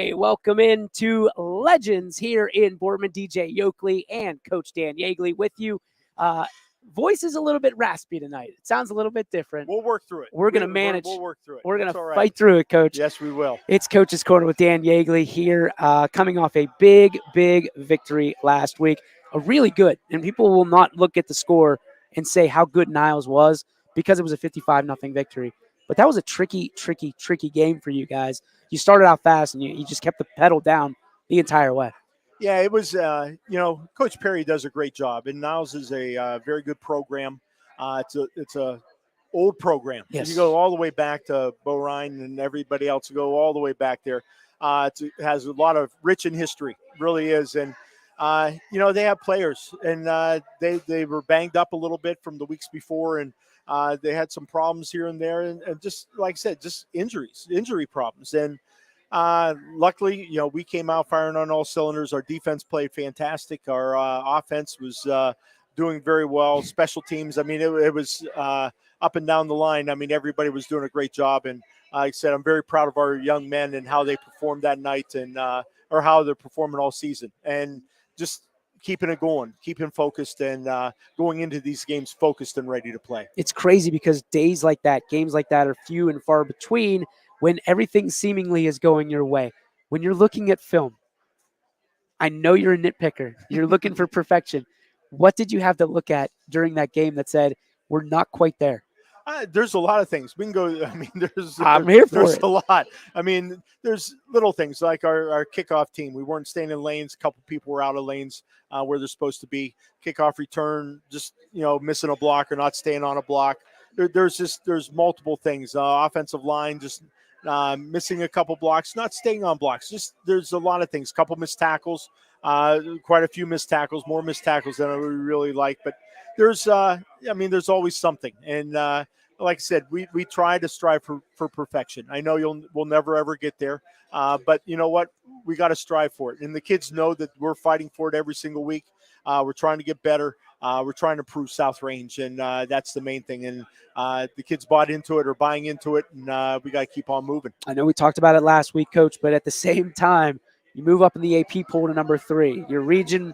Hey, welcome in to Legends here in Boardman. DJ Yeagley and Coach Dan Yeagley with you. Voice is a little bit raspy tonight. It sounds a little bit different. We'll work through it. We're going to manage. We'll work through it. We're going to fight through it, Coach. Yes, we will. It's Coach's Corner with Dan Yeagley here, coming off a big victory last week. A really good, and people will not look at the score and say how good Niles was because it was a 55-0 victory. But that was a tricky game for you guys. You started out fast, and you just kept the pedal down the entire way. Yeah, it was, Coach Perry does a great job, and Niles is a very good program. It's a old program. Yes. You go all the way back to Bo Ryan and everybody else go all the way back there. It has a lot of rich in history, really is. And, they have players, and they were banged up a little bit from the weeks before, and they had some problems here and there, and just like I said, just injury problems. And luckily, we came out firing on all cylinders. Our defense played fantastic. Our offense was doing very well. Special teams, I mean, it was up and down the line. I mean, everybody was doing a great job. And like I said, I'm very proud of our young men and how they performed that night, and or how they're performing all season. And just keeping it going, keeping focused, and going into these games focused and ready to play. It's crazy because days like that, games like that are few and far between when everything seemingly is going your way. When you're looking at film, I know you're a nitpicker. You're looking for perfection. What did you have to look at during that game that said, we're not quite there? There's a lot of things we can go. I mean, I'm here for there's it. a lot. I mean, there's little things like our kickoff team. We weren't staying in lanes. A couple people were out of lanes where they're supposed to be. Kickoff return, just missing a block or not staying on a block. There's multiple things. Offensive line just missing a couple blocks, not staying on blocks. Just there's a lot of things. Couple missed tackles, quite a few missed tackles, more missed tackles than I would really like. But there's always something. And like I said, we try to strive for perfection. I know we'll never ever get there, but you know what? We got to strive for it. And the kids know that we're fighting for it every single week. We're trying to get better. We're trying to improve South Range, and that's the main thing. And the kids bought into it or buying into it, and we got to keep on moving. I know we talked about it last week, Coach, but at the same time, you move up in the AP poll to number 3. Your region,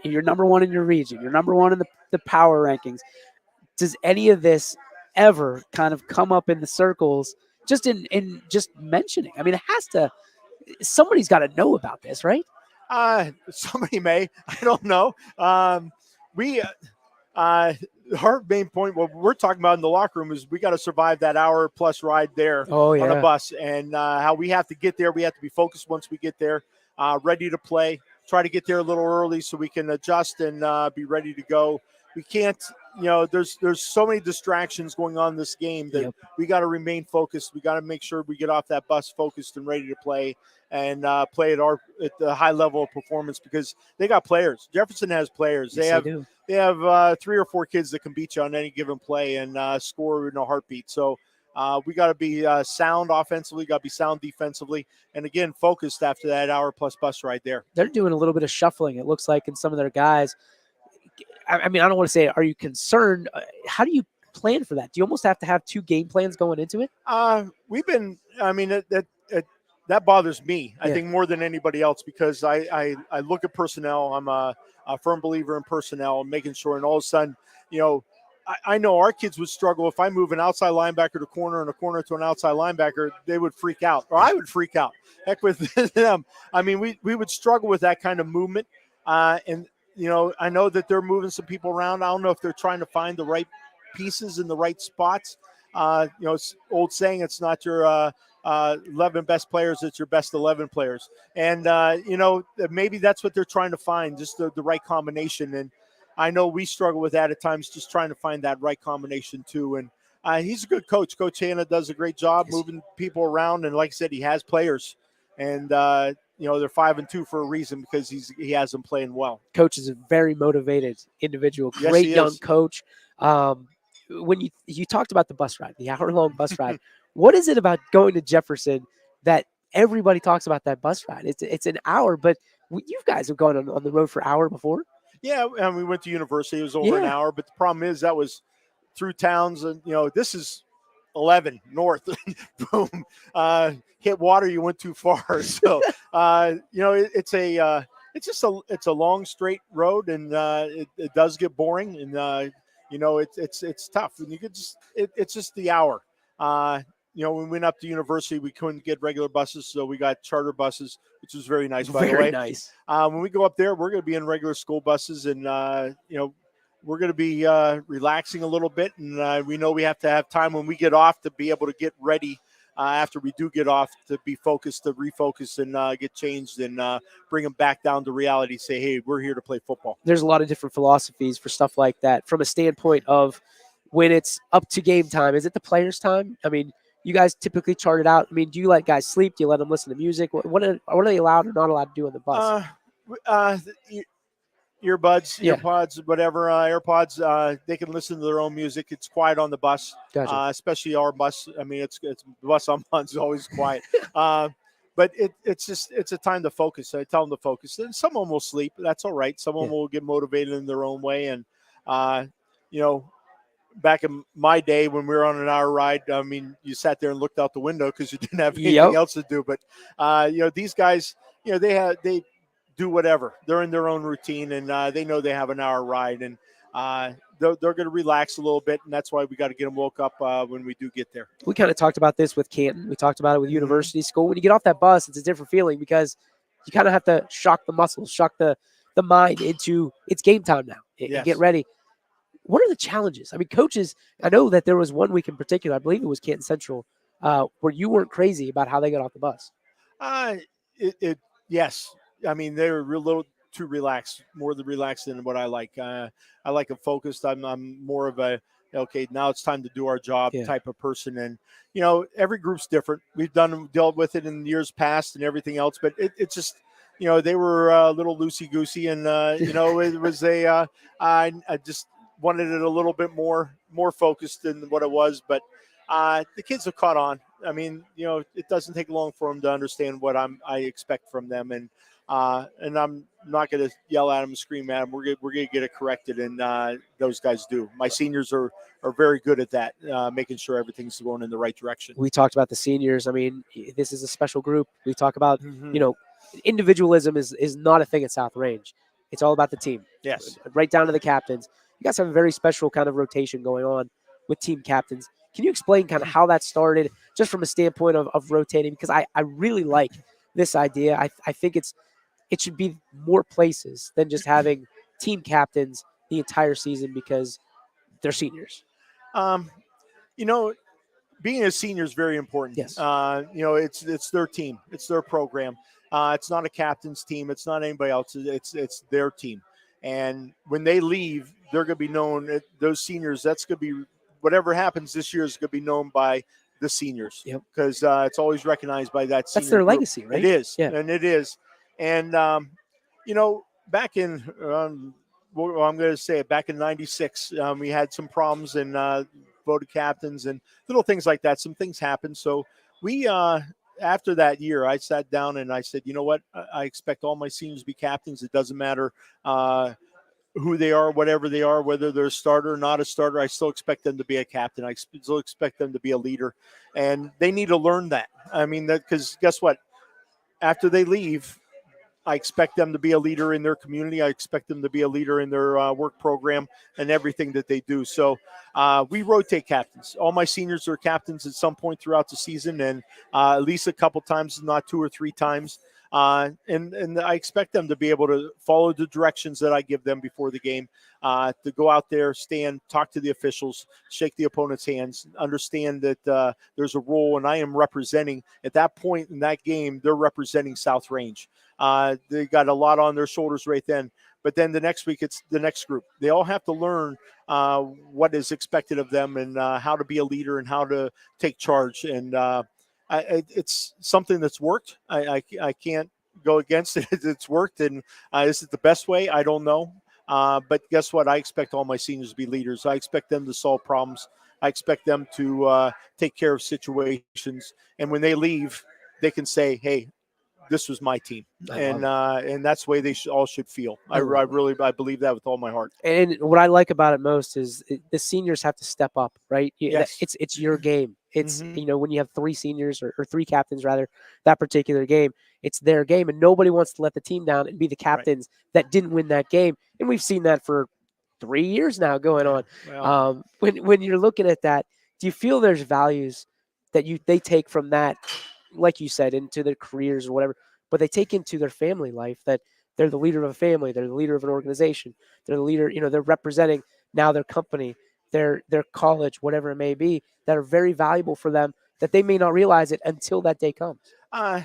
you're number 1 in your region. You're number 1 in the power rankings. Does any of this ever kind of come up in the circles just in just mentioning? I mean, it has to. Somebody's got to know about this, right? Somebody may. I don't know. Our main point, what we're talking about in the locker room, is we got to survive that hour-plus ride there on the bus, and how we have to get there. We have to be focused once we get there, ready to play. Try to get there a little early so we can adjust and be ready to go. We can't, there's so many distractions going on in this game that we got to remain focused. We got to make sure we get off that bus focused and ready to play, and play at the high level of performance, because they got players. Jefferson has players. Yes, they have 3 or 4 kids that can beat you on any given play and score in a heartbeat. So we got to be sound offensively, got to be sound defensively, and again, focused after that hour-plus bus ride there. They're doing a little bit of shuffling, it looks like, in some of their guys. I mean, I don't want to say, are you concerned? How do you plan for that? Do you almost have to have 2 game plans going into it? That bothers me, I think, more than anybody else, because I look at personnel. I'm a firm believer in personnel and making sure, and all of a sudden, I know our kids would struggle if I move an outside linebacker to corner and a corner to an outside linebacker. They would freak out, or I would freak out. Heck with them. I mean, we would struggle with that kind of movement. And, I know that they're moving some people around. I don't know if they're trying to find the right pieces in the right spots. It's old saying, it's not your 11 best players, it's your best 11 players. And, maybe that's what they're trying to find, just the right combination. And I know we struggle with that at times, just trying to find that right combination too. And he's a good coach. Coach Hanna does a great job moving people around. And like I said, he has players. And, they're 5-2 for a reason, because he has them playing well. Coach is a very motivated individual, great young coach. When you talked about the bus ride, the hour-long bus ride, what is it about going to Jefferson that everybody talks about that bus ride? It's an hour, but you guys have gone on the road for an hour before. Yeah, and we went to university. It was over an hour, but the problem is that was through towns, and this is 11 north, boom, hit water, you went too far. So it's a long straight road, and it does get boring, and it's tough, and you could it's just the hour. When we went up to university, we couldn't get regular buses, so we got charter buses, which was very nice, by the way. Very nice. When we go up there, we're going to be in regular school buses, and we're going to be relaxing a little bit, and we know we have to have time when we get off to be able to get ready after we do get off, to be focused, to refocus, and get changed, and bring them back down to reality. Say, hey, we're here to play football. There's a lot of different philosophies for stuff like that. From a standpoint of when it's up to game time, is it the players' time? I mean, you guys typically chart it out. I mean, do you let guys sleep? Do you let them listen to music? What are they allowed or not allowed to do on the bus? Earbuds, earpods, whatever, AirPods, they can listen to their own music. It's quiet on the bus, Gotcha. especially our bus. I mean, it's the bus I'm on is always quiet. But it's a time to focus. I tell them to focus. And someone will sleep. That's all right. Someone will get motivated in their own way. And, back in my day when we were on an hour ride, I mean, you sat there and looked out the window because you didn't have anything else to do. But, these guys, they do whatever. They're in their own routine, and they know they have an hour ride, and they're going to relax a little bit, and that's why we got to get them woke up when we do get there. We kind of talked about this with Canton. We talked about it with university school. When you get off that bus, it's a different feeling because you kind of have to shock the muscles, shock the mind into it's game time now. Get ready. What are the challenges? I mean, coaches, I know that there was one week in particular, I believe it was Canton Central, where you weren't crazy about how they got off the bus. Yes. I mean, they were a little too relaxed, more relaxed than what I like. I like them focused. I'm more of a, okay, now it's time to do our job type of person. And, every group's different. We've dealt with it in years past and everything else, but it's just, they were a little loosey-goosey, and, it was I just wanted it a little bit more focused than what it was. But the kids have caught on. I mean, it doesn't take long for them to understand what I expect from them. And I'm not going to yell at them and scream at them. We're going to get it corrected, and those guys do. My seniors are very good at that, making sure everything's going in the right direction. We talked about the seniors. I mean, this is a special group. We talk about, individualism is not a thing at South Range. It's all about the team. Yes. Right down to the captains. You guys have a very special kind of rotation going on with team captains. Can you explain kind of how that started, just from a standpoint of rotating? Because I really like this idea. I think it should be more places than just having team captains the entire season because they're seniors. Being a senior is very important. Yes. It's their team. It's their program. It's not a captain's team. It's not anybody else. It's their team. And when they leave, they're going to be known, those seniors, that's going to be, whatever happens this year is going to be known by the seniors. Yep. Because it's always recognized by that senior That's their group. legacy, right? It is. Yeah. And it is. And, back in, I'm going to say it, back in 96, we had some problems and voted captains and little things like that. Some things happened. So we, after that year, I sat down and I said, you know what? I expect all my seniors to be captains. It doesn't matter who they are, whatever they are, whether they're a starter or not a starter. I still expect them to be a captain. I still expect them to be a leader. And they need to learn that. I mean, because guess what? After they leave, I expect them to be a leader in their community. I expect them to be a leader in their work program and everything that they do. So we rotate captains. All my seniors are captains at some point throughout the season, and at least a couple times, not 2 or 3 times. And I expect them to be able to follow the directions that I give them before the game, to go out there, stand, talk to the officials, shake the opponent's hands, understand that there's a role, and I am representing, at that point in that game, they're representing South Range. They got a lot on their shoulders right then. But then the next week, it's the next group. They all have to learn what is expected of them and how to be a leader and how to take charge. And it's something that's worked. I can't go against it. It's worked. And is it the best way? I don't know. But guess what? I expect all my seniors to be leaders. I expect them to solve problems. I expect them to take care of situations. And when they leave, they can say, hey, this was my team, I love and that's the way they all should feel. I love it. really I believe that with all my heart. And what I like about it most is the seniors have to step up, right? Yes. It's your game. It's, Hmm. when you have three seniors or three captains rather, that particular game, it's their game, and nobody wants to let the team down and be the Right. captains that didn't win that game. And we've seen that for 3 years now going Yeah. on. Well, When you're looking at that, do you feel there's values that they take from that, like you said, into their careers or whatever, but they take into their family life, that they're the leader of a family, they're the leader of an organization, they're the leader, they're representing now their company, their college, whatever it may be, that are very valuable for them, that they may not realize it until that day comes. uh,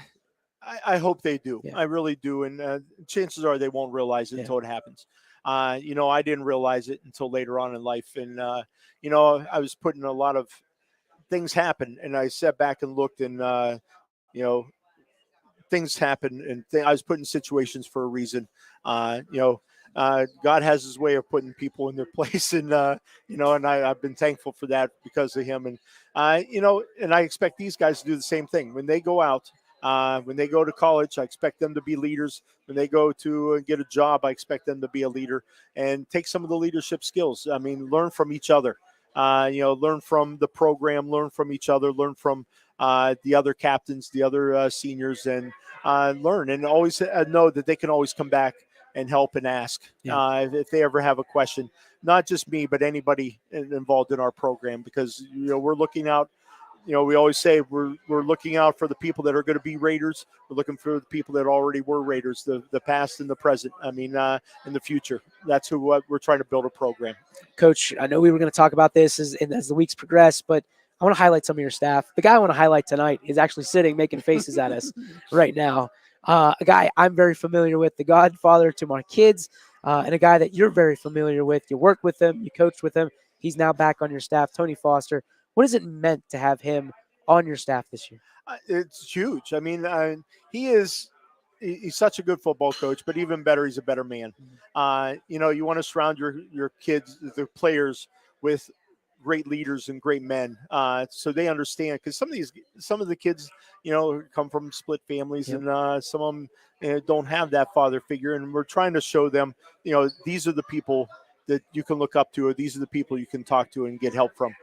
I hope they do. Yeah. I really do, and chances are they won't realize it Yeah. until it happens. I didn't realize it until later on in life, and I was putting a lot of things happen, and I sat back and looked, and you know, things happen, and I was put in situations for a reason. God has His way of putting people in their place, and and I've been thankful for that because of Him, and and I expect these guys to do the same thing when they go out. When they go to college, I expect them to be leaders. When they go to get a job, I expect them to be a leader and take some of the leadership skills. I mean, learn from each other. Learn from the program, learn from each other, learn from the other captains, the other seniors, and learn, and always know that they can always come back and help and ask Yeah. if they ever have a question. Not just me, but anybody involved in our program, because we're looking out. We always say we're looking out for the people that are going to be Raiders. We're looking for the people that already were Raiders, the past and the present. I mean, in the future. That's who we're trying to build a program. Coach, I know we were going to talk about this as the weeks progress, but I want to highlight some of your staff. The guy I want to highlight tonight is actually sitting making faces at us right now. A guy I'm very familiar with, the godfather to my kids, and a guy that you're very familiar with. You worked with him, you coached with him. He's now back on your staff, Tony Foster. What has it meant to have him on your staff this year? It's huge. I mean, he is. He's such a good football coach, but even better, he's a better man. You want to surround your kids, the players, with great leaders and great men, so they understand. Because some of the kids, come from split families, Yep. and some of them don't have that father figure. And we're trying to show them, these are the people that you can look up to, or these are the people you can talk to and get help from.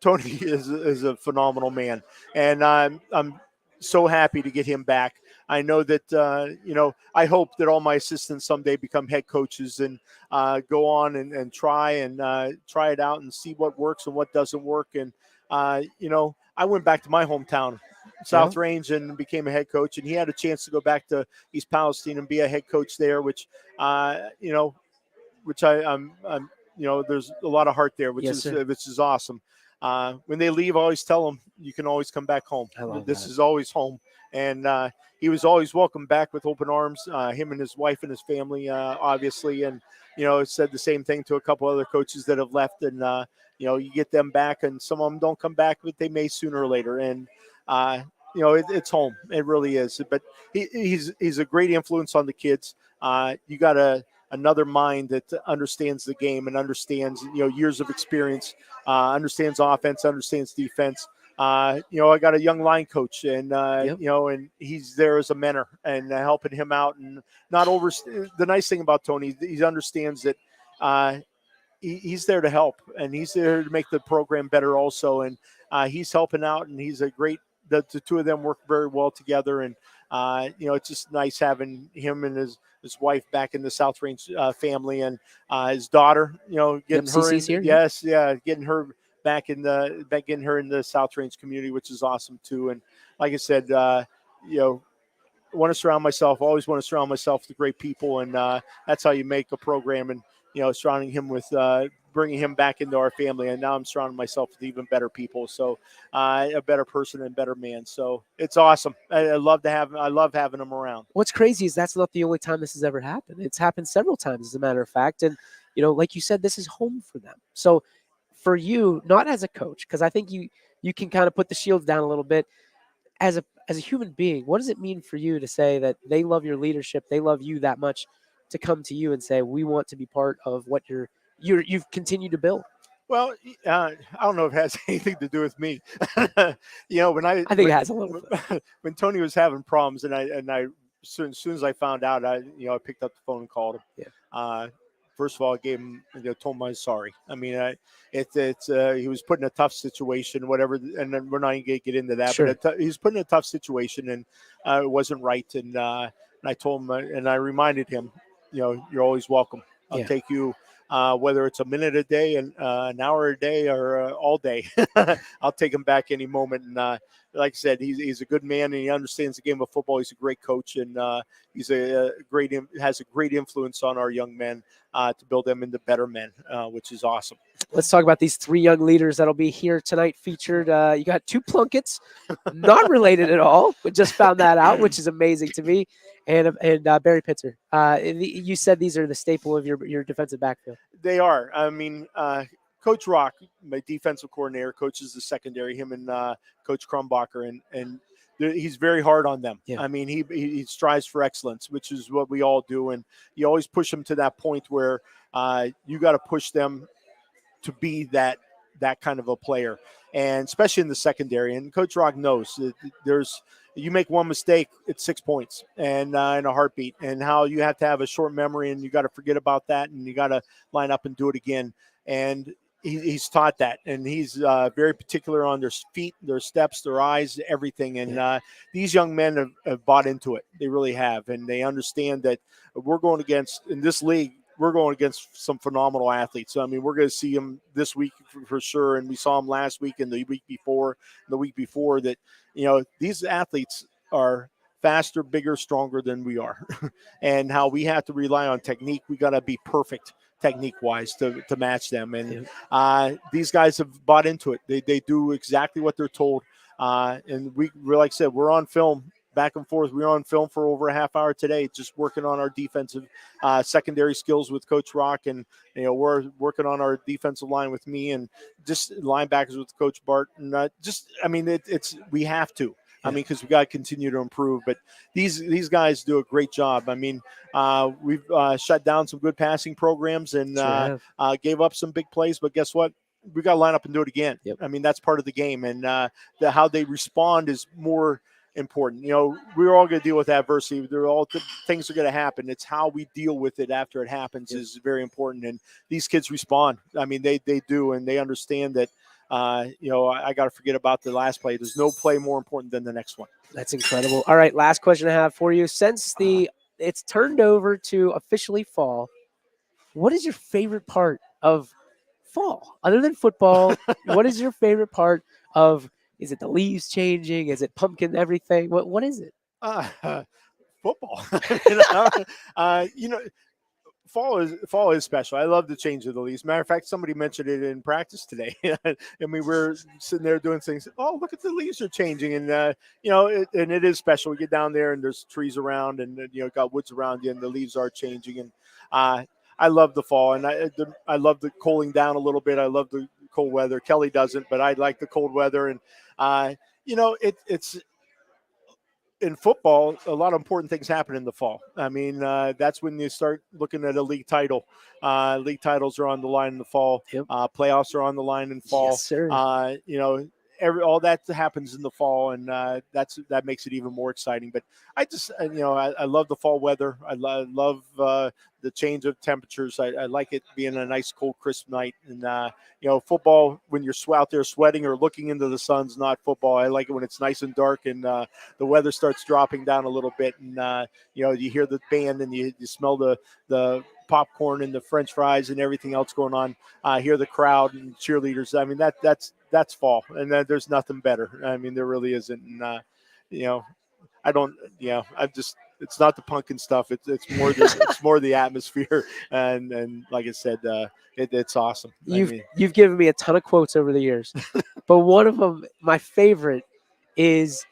Tony is a phenomenal man, and I'm so happy to get him back. I know that I hope that all my assistants someday become head coaches and go on and try it out and see what works and what doesn't work. And I went back to my hometown, South Range, and became a head coach. And he had a chance to go back to East Palestine and be a head coach there, which I'm there's a lot of heart there, which Yes, sir. is awesome. When they leave, I always tell them you can always come back home. I love This that. is always home, and he was always welcome back with open arms. Him and his wife and his family, obviously, and said the same thing to a couple other coaches that have left, and you get them back, and some of them don't come back, but they may sooner or later, and it's home. It really is. But he's a great influence on the kids. You got another mind that understands the game and understands years of experience, understands offense, understands defense. I got a young line coach, and Yep. and he's there as a mentor and helping him out, and not over. The nice thing about Tony, he understands that he's there to help, and he's there to make the program better also, and he's helping out, and he's a great. The two of them work very well together, and it's just nice having him and his wife back in the South Range family, and his daughter, getting her in. CC's here. Yes, yeah, getting her getting her in the South Range community, which is awesome too. And like I said, want to surround myself. Always want to surround myself with great people, and that's how you make a program. And surrounding him with bringing him back into our family, and now I'm surrounding myself with even better people. So a better person and better man. So it's awesome. I love having him around. What's crazy is that's not the only time this has ever happened. It's happened several times, as a matter of fact. And, like you said, this is home for them. So for you, not as a coach, because I think you can kind of put the shields down a little bit, as a human being, what does it mean for you to say that they love your leadership, they love you that much, to come to you and say, we want to be part of what you've continued to build? Well, I don't know if it has anything to do with me. When I think it has a little bit. when Tony was having problems, and I as soon as I found out, I picked up the phone and called him. Yeah. First of all, I gave him, told him I was sorry. I mean, he was put in a tough situation, whatever, and then we're not going to get into that. Sure. But he was put in a tough situation, and it wasn't right. And I told him, and I reminded him, you're always welcome. I'll Yeah. take you. Whether it's a minute a day, and an hour a day, or all day, I'll take him back any moment. And like I said, he's a good man, and he understands the game of football. He's a great coach, and he's has a great influence on our young men to build them into better men, which is awesome. Let's talk about these 3 young leaders that'll be here tonight featured. You got 2 Plunketts, not related at all, but just found that out, which is amazing to me. And Barry Pitzer. You said these are the staple of your defensive backfield. They are. I mean, Coach Rock, my defensive coordinator, coaches the secondary, him and Coach Crumbacher, and he's very hard on them. Yeah. I mean, he strives for excellence, which is what we all do. And you always push them to that point where you got to push them to be that kind of a player, and especially in the secondary. And Coach Rock knows that you make one mistake, it's 6 points and in a heartbeat, and how you have to have a short memory, and you got to forget about that, and you got to line up and do it again. And he's taught that, and he's very particular on their feet, their steps, their eyes, everything. And these young men have bought into it. They really have, and they understand that we're going against, in this league, we're going against some phenomenal athletes. I mean, we're going to see them this week for sure, and we saw them last week and the week before, that, these athletes are faster, bigger, stronger than we are, and how we have to rely on technique. We got to be perfect technique-wise to match them, and these guys have bought into it. They do exactly what they're told, and like I said, we're on film back and forth. We were on film for over a half hour today, just working on our defensive secondary skills with Coach Rock, and we're working on our defensive line with me, and just linebackers with Coach Bart. And we have to. I mean, because we got to continue to improve. But these guys do a great job. I mean, we've shut down some good passing programs and gave up some big plays. But guess what? We got to line up and do it again. Yep. I mean, that's part of the game, and how they respond is more important. We're all going to deal with adversity. Things are going to happen. It's how we deal with it after it happens is very important. And these kids respond. I mean, they do, and they understand that. I got to forget about the last play. There's no play more important than the next one. That's incredible. All right, last question I have for you. Since it's turned over to officially fall, what is your favorite part of fall? Other than football, what is your favorite part of? Is it the leaves changing? Is it pumpkin everything? What is it? Football. Fall is special. I love the change of the leaves. Matter of fact, somebody mentioned it in practice today. I mean, we're sitting there doing things. Oh, look at the leaves are changing, and and it is special. We get down there and there's trees around, and got woods around you, and the leaves are changing. And I love the fall, and I love the cooling down a little bit. I love the cold weather. Kelly doesn't, but I like the cold weather, and it's. In football, a lot of important things happen in the fall. I mean, that's when you start looking at a league title. League titles are on the line in the fall. Yep. Playoffs are on the line in fall. Yes, sir. All that happens in the fall, and that makes it even more exciting. But I just, I love the fall weather. I love the change of temperatures. I like it being a nice, cold, crisp night. And football, when you're out there sweating or looking into the sun's not football. I like it when it's nice and dark and the weather starts dropping down a little bit, and you hear the band and you smell the popcorn and the French fries and everything else going on. Hear the crowd and cheerleaders. I mean, that's fall, and there's nothing better. I mean, there really isn't. And it's not the pumpkin stuff. It's more the atmosphere, and like I said, it's awesome. You've given me a ton of quotes over the years, but one of them, my favorite, is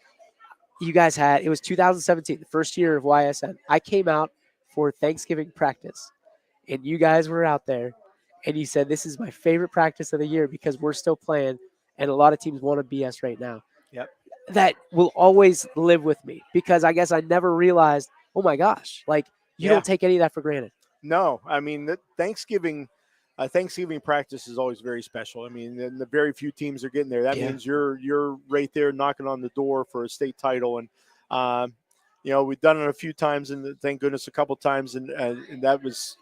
you guys it was 2017, the first year of YSN. I came out for Thanksgiving practice, and you guys were out there, and you said, this is my favorite practice of the year because we're still playing, and a lot of teams want to beat us right now. Yep. That will always live with me because I guess I never realized, oh my gosh, like you don't take any of that for granted. No, I mean, Thanksgiving, Thanksgiving practice is always very special. I mean, and the very few teams are getting there. That means you're right there knocking on the door for a state title. And we've done it a few times, and thank goodness a couple times, and that was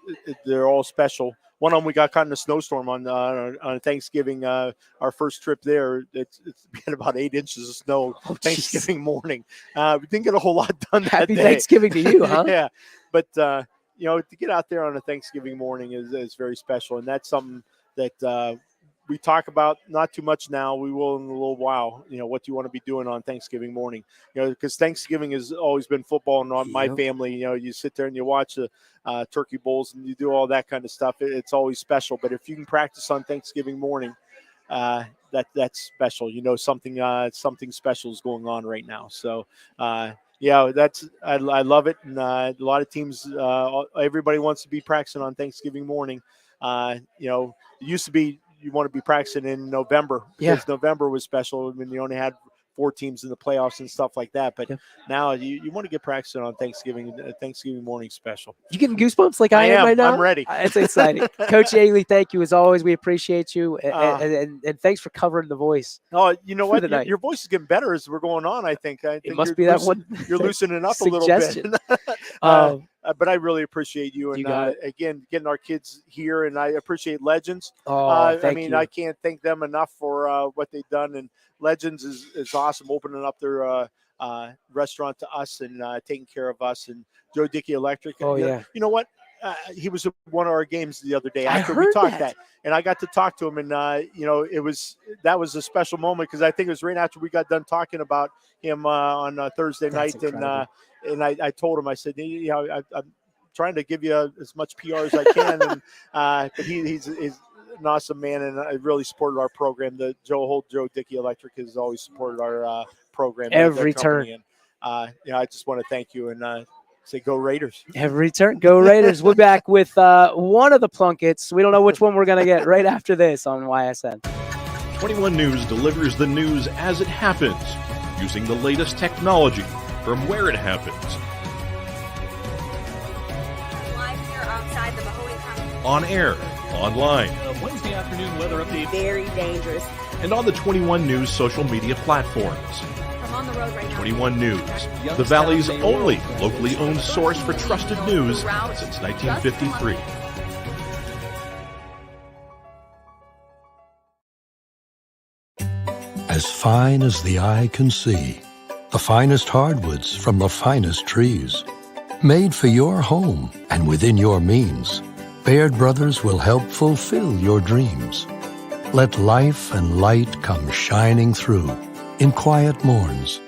they're all special. One of them we got caught in a snowstorm on Thanksgiving. Our first trip there, it's been about 8 inches of snow Thanksgiving morning. We didn't get a whole lot done that Happy day. Thanksgiving to you, huh? Yeah, but to get out there on a Thanksgiving morning is very special, and that's something that we talk about not too much now. We will in a little while. What do you want to be doing on Thanksgiving morning? Because Thanksgiving has always been football, and on my family, you sit there and you watch the turkey bowls and you do all that kind of stuff. It's always special. But if you can practice on Thanksgiving morning, that's special. Something special is going on right now. So. I love it, and a lot of teams, everybody wants to be practicing on Thanksgiving morning. It used to be you want to be practicing in November because November was special when you only had 4 teams in the playoffs and stuff like that. But now you want to get practicing on Thanksgiving morning special. You getting goosebumps like I am right now? I'm ready. It's exciting. Coach Yeagley, thank you as always. We appreciate you, and thanks for covering the voice. Oh, you know what? Your voice is getting better as we're going on. I think it must be that one. You're loosening up a little bit. But I really appreciate you, and again, getting our kids here, and I appreciate Legends. Thank you. I can't thank them enough for what they've done, and Legends is awesome, opening up their restaurant to us and taking care of us, and Joe Dickey Electric. You know what? He was at one of our games the other day after we talked that, and I got to talk to him, and that was a special moment because I think it was right after we got done talking about him on Thursday night, incredible. And I told him, I said, I'm trying to give you as much PR as I can, and but he's an awesome man, and I really supported our program. The Joe Dickey Electric has always supported our program every turn. I just want to thank you and say go Raiders. Every turn, go Raiders. We're back with one of the Plunketts. We don't know which one we're going to get right after this on YSN. 21 News delivers the news as it happens, using the latest technology from where it happens. Live here outside the Mahoney County. On air, online. Wednesday afternoon weather update. Very dangerous. And on the 21 News social media platforms. I'm on the road right now. 21 News, the Valley's only locally owned source for trusted news since 1953. As fine as the eye can see, the finest hardwoods from the finest trees. Made for your home and within your means, Baird Brothers will help fulfill your dreams. Let life and light come shining through in quiet morns.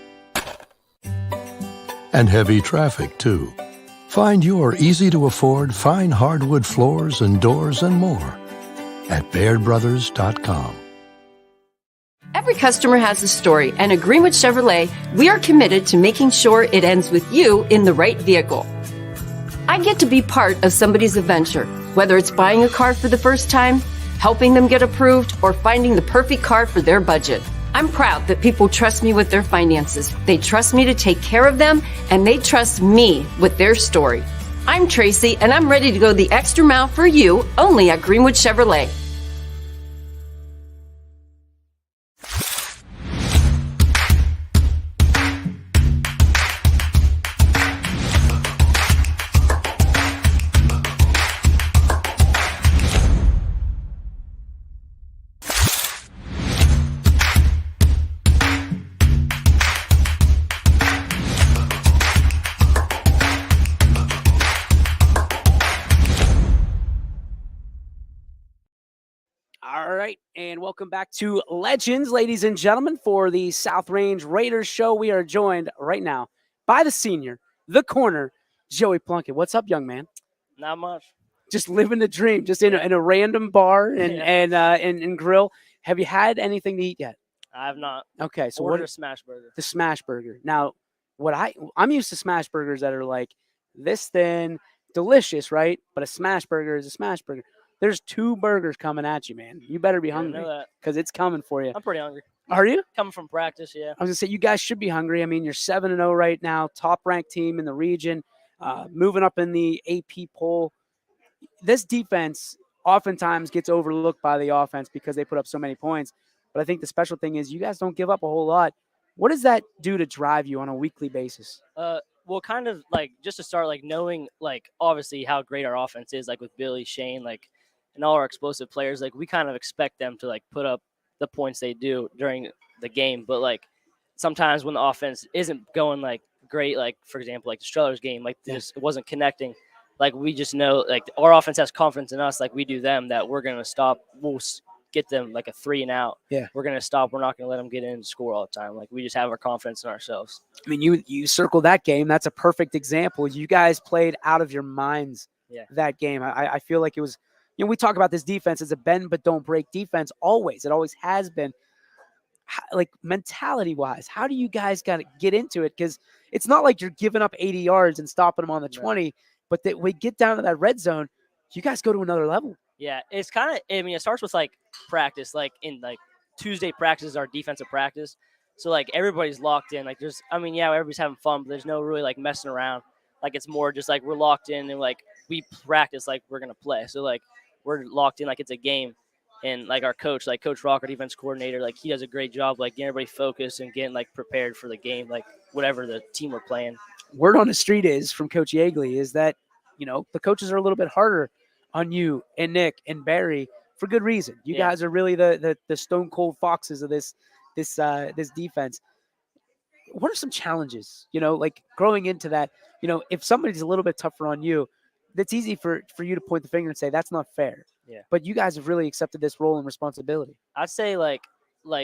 And heavy traffic, too. Find your easy-to-afford fine hardwood floors and doors and more at BairdBrothers.com. Every customer has a story, and at Greenwood Chevrolet, we are committed to making sure it ends with you in the right vehicle. I get to be part of somebody's adventure, whether it's buying a car for the first time, helping them get approved, or finding the perfect car for their budget. I'm proud that people trust me with their finances. They trust me to take care of them, and they trust me with their story. I'm Tracy, and I'm ready to go the extra mile for you, only at Greenwood Chevrolet. And welcome back to Legends, ladies and gentlemen, for the South Range Raiders show. We are joined right now by the senior, the corner, Joey Plunkett. What's up, young man? Not much. Just living the dream, just in a random bar and grill. Have you had anything to eat yet? I have not. Okay, so Order a smash burger. The smash burger. Now, I'm used to smash burgers that are like this thin, delicious, right? But a smash burger is a smash burger. There's 2 burgers coming at you, man. You better be hungry because it's coming for you. I'm pretty hungry. Are you? Coming from practice, yeah. I was going to say, you guys should be hungry. I mean, you're 7-0 right now, top-ranked team in the region, moving up in the AP poll. This defense, oftentimes gets overlooked by the offense because they put up so many points. But I think the special thing is you guys don't give up a whole lot. What does that do to drive you on a weekly basis? Well, kind of like just to start, like knowing, like obviously how great our offense is, like with Billy, Shane, like, and all our explosive players, like we kind of expect them to like put up the points they do during the game. But like sometimes when the offense isn't going like great, like for example, like the Strellers game, like this it wasn't connecting. Like we just know, like our offense has confidence in us, like we do them, that we're gonna stop. We'll get them like a 3 and out. Yeah. We're gonna stop. We're not gonna let them get in and score all the time. Like we just have our confidence in ourselves. I mean, you circle that game. That's a perfect example. You guys played out of your minds that game. I feel like it was, we talk about this defense as a bend but don't break defense always. It always has been. Like mentality-wise, how do you guys got to get into it? Because it's not like you're giving up 80 yards and stopping them on the 20, but that we get down to that red zone, you guys go to another level. Yeah, it's kind of, I mean, it starts with like practice, like in like Tuesday practice is our defensive practice. So like everybody's locked in. Like there's, I mean, yeah, everybody's having fun, but there's no really like messing around. Like it's more just like we're locked in and like we practice like we're going to play. So like we're locked in like it's a game. And like our coach, like Coach Rock, our defense coordinator, like he does a great job like getting everybody focused and getting like prepared for the game, like whatever the team we're playing. Word on the street is from Coach Yeagley is that, the coaches are a little bit harder on you and Nick and Barry for good reason. You guys are really the stone cold foxes of this defense. What are some challenges, like growing into that, if somebody's a little bit tougher on you, that's easy for you to point the finger and say, that's not fair. Yeah. But you guys have really accepted this role and responsibility. I'd say like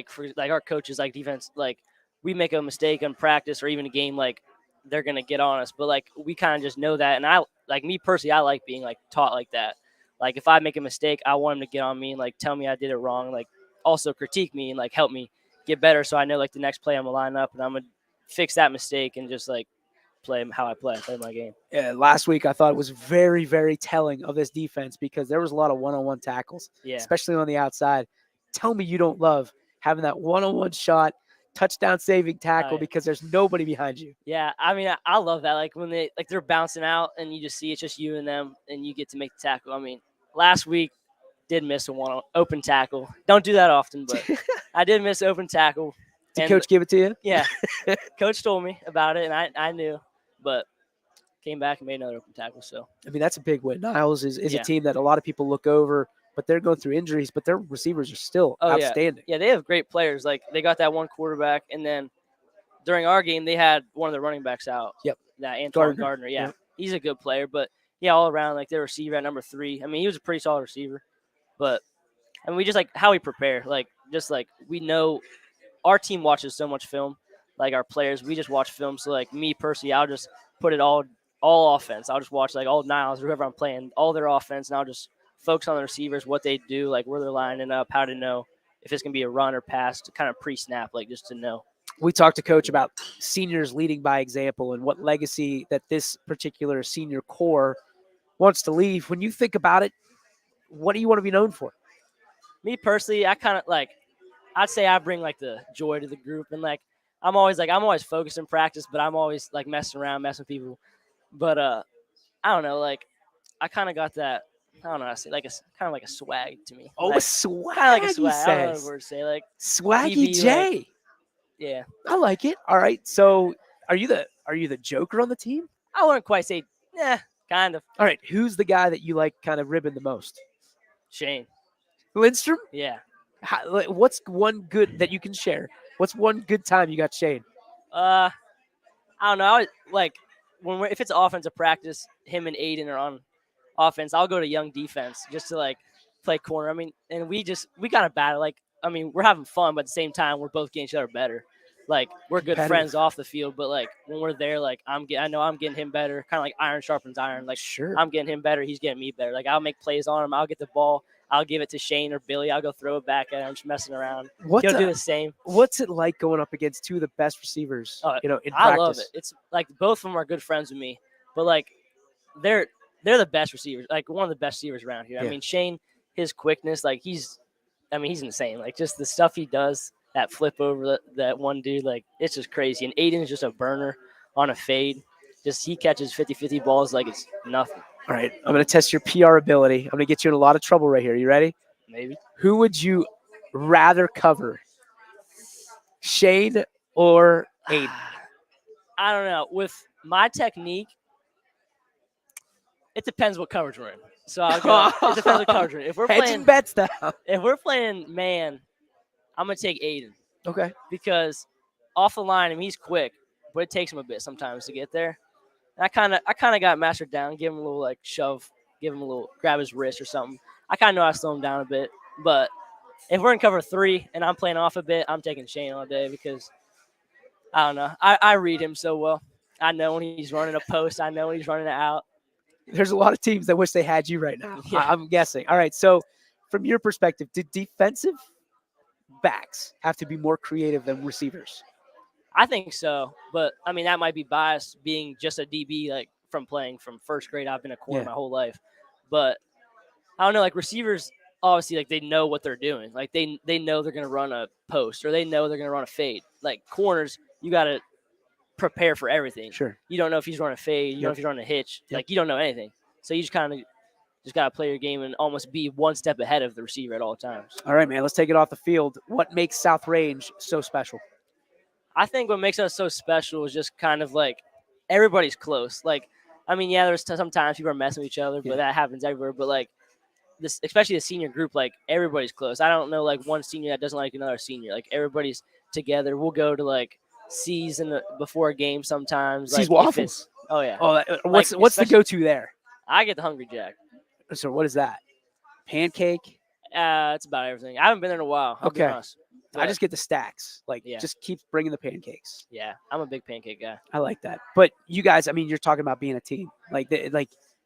for like our coaches, like defense, like we make a mistake in practice or even a game, like they're going to get on us. But like we kind of just know that. And I, like me personally, I like being like taught like that. Like if I make a mistake, I want them to get on me and like tell me I did it wrong. Like also critique me and like help me get better. So I know like the next play I'm going to line up and I'm going to fix that mistake and just like play how I play my game. Yeah, last week I thought it was very, very telling of this defense because there was a lot of one-on-one tackles, especially on the outside. Tell me you don't love having that one-on-one shot, touchdown saving tackle because there's nobody behind you. Yeah, I mean, I love that. Like when they're bouncing out and you just see it's just you and them and you get to make the tackle. I mean, last week did miss a one open tackle. Don't do that often, but I did miss open tackle. Did Coach give it to you? Yeah. Coach told me about it and I knew. But came back and made another open tackle. So I mean, that's a big win. Niles is a team that a lot of people look over, but they're going through injuries, but their receivers are still outstanding. Yeah, they have great players. Like they got that one quarterback, and then during our game they had one of the running backs out. Yep. That Antoine Gardner. Yeah. He's a good player, but all around, like their receiver at number 3. I mean, he was a pretty solid receiver. But I mean, we just like how we prepare. Like just like we know our team watches so much film. Like our players, we just watch film. So like me personally, I'll just put it all offense. I'll just watch like all Niles, whoever I'm playing, all their offense, and I'll just focus on the receivers, what they do, like where they're lining up, how to know if it's gonna be a run or pass, to kind of pre-snap, like just to know. We talked to Coach about seniors leading by example and what legacy that this particular senior core wants to leave. When you think about it, what do you want to be known for? Me personally, I kind of like, I'd say I bring like the joy to the group, and like I'm always focused in practice, but I'm always like messing with people. But I don't know, like I kind of got that. I don't know. I say like kind of like a swag to me. Oh, like, a swag. Kind of like a swag. I don't know what word to say. Like Swaggy TV, J. Like, yeah, I like it. All right. So, are you the joker on the team? I wouldn't quite say. Yeah, kind of. All right. Who's the guy that you like kind of ribbing the most? Shane Lindstrom. Yeah. What's one good that you can share? What's one good time you got Shane? I don't know. Like if it's offensive practice, him and Aiden are on offense. I'll go to young defense just to like play corner. I mean, and we kind of battle. Like, I mean, we're having fun, but at the same time, we're both getting each other better. Like we're good friends off the field, but like when we're there, like I know I'm getting him better. Kind of like iron sharpens iron. Like sure, I'm getting him better. He's getting me better. Like I'll make plays on him. I'll get the ball. I'll give it to Shane or Billy. I'll go throw it back at him. Just messing around. He'll do the same. What's it like going up against two of the best receivers? In practice. I love it. It's like both of them are good friends with me, but like they're the best receivers. Like one of the best receivers around here. Yeah. I mean, Shane, his quickness, like he's insane. Like just the stuff he does, that flip over that one dude, like it's just crazy. And Aiden is just a burner on a fade. Just he catches 50-50 balls like it's nothing. All right, I'm going to test your PR ability. I'm going to get you in a lot of trouble right here. You ready? Maybe. Who would you rather cover, Shane or Aiden? I don't know. With my technique, it depends what coverage we're in. So I'll go. It depends what coverage we're in. If we're Hedge playing, and bets now. if we're playing man, I'm gonna take Aiden Okay. because off the line, I mean, he's quick, but it takes him a bit sometimes to get there. And I kind of got mastered down, give him a little like shove, give him a little grab his wrist or something. I kind of know how to slow him down a bit. But if we're in cover 3 and I'm playing off a bit, I'm taking Shane all day because I don't know. I read him so well. I know when he's running a post. I know when he's running it out. There's a lot of teams that wish they had you right now. Yeah. I'm guessing. All right. So, from your perspective, do defensive backs have to be more creative than receivers? I think so, but I mean that might be biased being just a DB like from playing from first grade. I've been a corner my whole life, but I don't know. Like receivers, obviously, like they know what they're doing. Like they know they're gonna run a post or they know they're gonna run a fade. Like corners, you gotta prepare for everything. Sure. You don't know if he's running a fade. You don't know if he's running a hitch. Like you don't know anything. So you just kind of gotta play your game and almost be one step ahead of the receiver at all times. All right, man. Let's take it off the field. What makes South Range so special? I think what makes us so special is just kind of like everybody's close. Like, I mean, yeah, there's sometimes people are messing with each other, but that happens everywhere. But like this, especially the senior group, like everybody's close. I don't know like one senior that doesn't like another senior. Like everybody's together. We'll go to like C's before a game sometimes. C's like, waffles. Oh yeah. Oh, what's the go-to there? I get the Hungry Jack. So what is that? Pancake? It's about everything. I haven't been there in a while. I'll be honest. I just get the stacks. Like, Yeah. just keep bringing the pancakes. Yeah, I'm a big pancake guy. I like that. But you guys, I mean, you're talking about being a team. Like,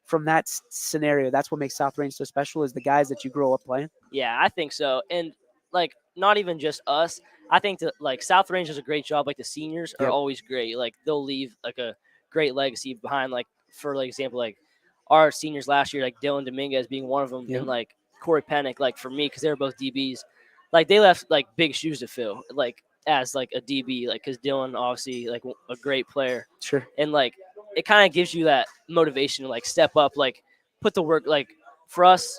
from that scenario, that's what makes South Range so special is the guys that you grow up playing. Yeah, I think so. And like, not even just us. I think that like South Range does a great job. Like the seniors are always great. Like they'll leave like a great legacy behind. Like for like example, like our seniors last year, like Dylan Dominguez being one of them, and like Corey Pennick, like for me, because they were both DBs. Like they left like big shoes to fill, like as like a DB, like because Dylan obviously like a great player. Sure. And like it kind of gives you that motivation to like step up, like put the work. Like for us,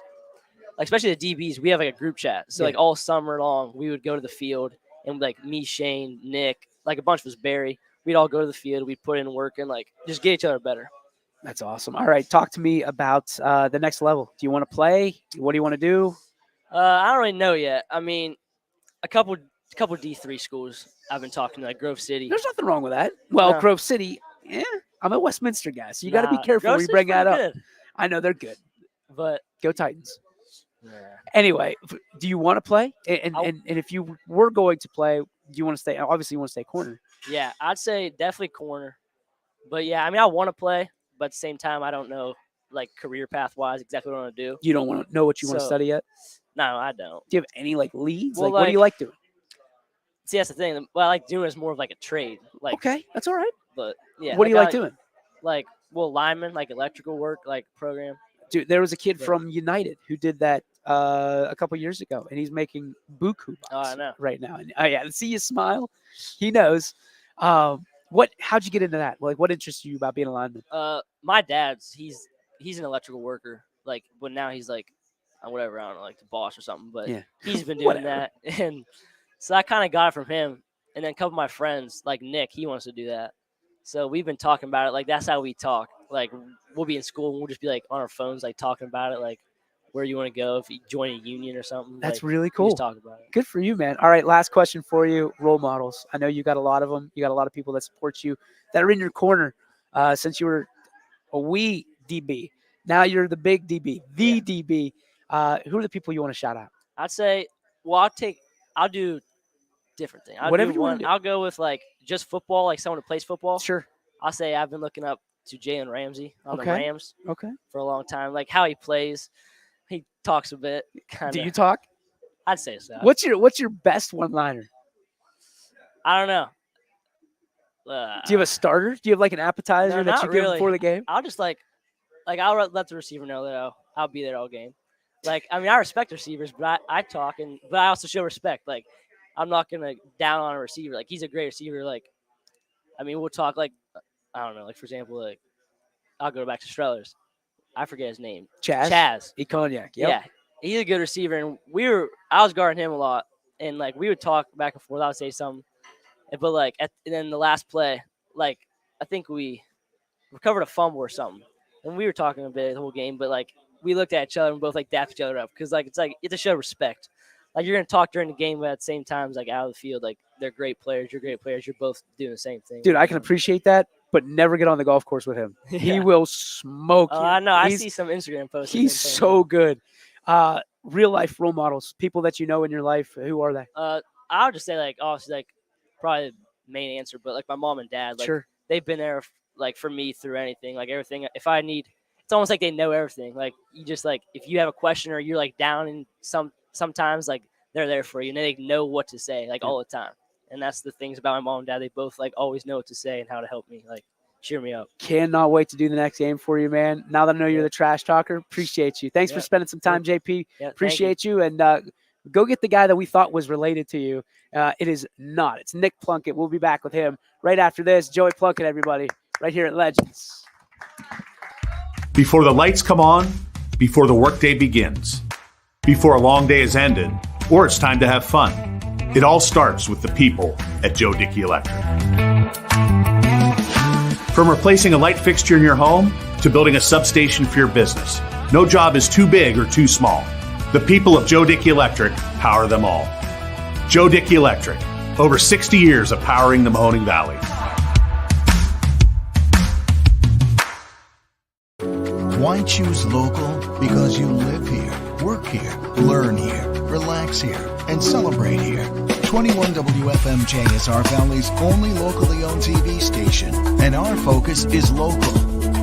like especially the DBs, we have like a group chat. So like all summer long, we would go to the field and like me, Shane, Nick, like a bunch of us, Barry, we'd all go to the field. We'd put in work and like just get each other better. That's awesome. All right, talk to me about the next level. Do you want to play? What do you want to do? I don't really know yet. I mean, a couple D3 schools I've been talking to, like Grove City. There's nothing wrong with that. Well, No. Grove City, I'm a Westminster guy, so you got to be careful Grove when you City's bring that up. pretty good, I know they're good. but Go Titans. yeah. Anyway, do you want to play? And if you were going to play, do you want to stay? Obviously, you want to stay corner. Yeah, I'd say definitely corner. But yeah, I mean, I want to play, but at the same time, I don't know, like career path wise, exactly what I want to do. You don't want to know what you want to So- study yet? No, I don't. Do you have any like leads? Well, like, what do you like doing? See, that's the thing. What I like doing is more of like a trade. Like, Okay, that's all right. but yeah. What do you I like doing? Like, well, lineman, like electrical work, like program. Dude, there was a kid Yeah. from United who did that a couple years ago, and he's making buku bucks Oh, I know. right now. And yeah, see you smile. He knows. How'd you get into that? Like, what interests you about being a lineman? My dad's he's an electrical worker. Like, but now he's like, whatever, I don't know, like the boss or something. But Yeah. he's been doing Whatever. that, and so I kind of got it from him. And then a couple of my friends, like Nick, he wants to do that. So we've been talking about it. Like that's how we talk. Like we'll be in school and we'll just be like on our phones, like talking about it, like where you want to go if you join a union or something. That's like, really we cool. just talk about it. Good for you, man. All right, last question for you. Role models. I know you got a lot of them. You got a lot of people that support you, that are in your corner since you were a wee DB. Now you're the big DB, the DB. Who are the people you want to shout out? I'd say, well, I'll do different thing. Whatever you wanna do. I'll go with like just football, like someone who plays football. Sure. I'll say I've been looking up to Jalen Ramsey on the Okay. Rams Okay. for a long time. Like how he plays, he talks a bit. Kind Do of. you talk? I'd say so. What's your best one-liner? I don't know. Do you have a starter? Do you have like an appetizer No, that not you give really. before the game? I'll just like I'll let the receiver know that I'll be there all game. Like I mean, I respect receivers, but I talk but I also show respect. Like I'm not gonna down on a receiver. Like he's a great receiver. Like I mean, we'll talk like I don't know. Like for example, like I'll go back to Strellers. I forget his name. Chaz. Chaz. Cognac. Yep. Yeah, he's a good receiver, and I was guarding him a lot, and like we would talk back and forth. I would say something, but like and then the last play, like I think we recovered a fumble or something, and we were talking a bit the whole game, but like we looked at each other and both like dapped each other up because like it's a show of respect. Like you're gonna talk during the game, but at the same time, like out of the field, like they're great players. You're great players. You're both doing the same thing. Dude, I can appreciate that, but never get on the golf course with him. Yeah. He will smoke you. I know. I see some Instagram posts. He's so good. Real life role models, people that you know in your life. Who are they? I would just say like obviously like probably the main answer, but like my mom and dad, like Sure. they've been there like for me through anything, like everything. If I need, it's almost like they know everything. Like you just like if you have a question or you're like down in sometimes like they're there for you and they know what to say like all the time. And that's the things about my mom and dad. They both like always know what to say and how to help me, like cheer me up. Cannot wait to do the next game for you, man. Now that I know you're the trash talker, appreciate you. Thanks for spending some time, JP. Yeah, appreciate you. And go get the guy that we thought was related to you. It is not. It's Nick Plunkett. We'll be back with him right after this. Joey Plunkett, everybody, right here at Legends. Before the lights come on, before the workday begins, before a long day is ended, or it's time to have fun. It all starts with the people at Joe Dickey Electric. From replacing a light fixture in your home to building a substation for your business, no job is too big or too small. The people of Joe Dickey Electric power them all. Joe Dickey Electric, over 60 years of powering the Mahoning Valley. Why choose local? Because you live here, work here, learn here, relax here, and celebrate here. 21 WFMJ is our Valley's only locally owned TV station, and our focus is local.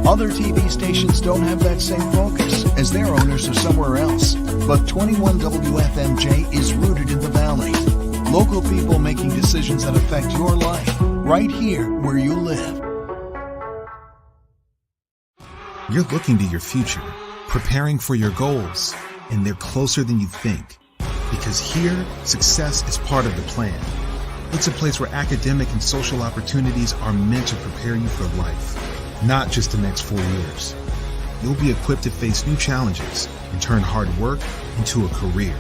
Other TV stations don't have that same focus, as their owners are somewhere else. But 21 WFMJ is rooted in the Valley. Local people making decisions that affect your life, right here where you live. You're looking to your future, preparing for your goals, and they're closer than you think. Because here, success is part of the plan. It's a place where academic and social opportunities are meant to prepare you for life, not just the next 4 years. You'll be equipped to face new challenges and turn hard work into a career.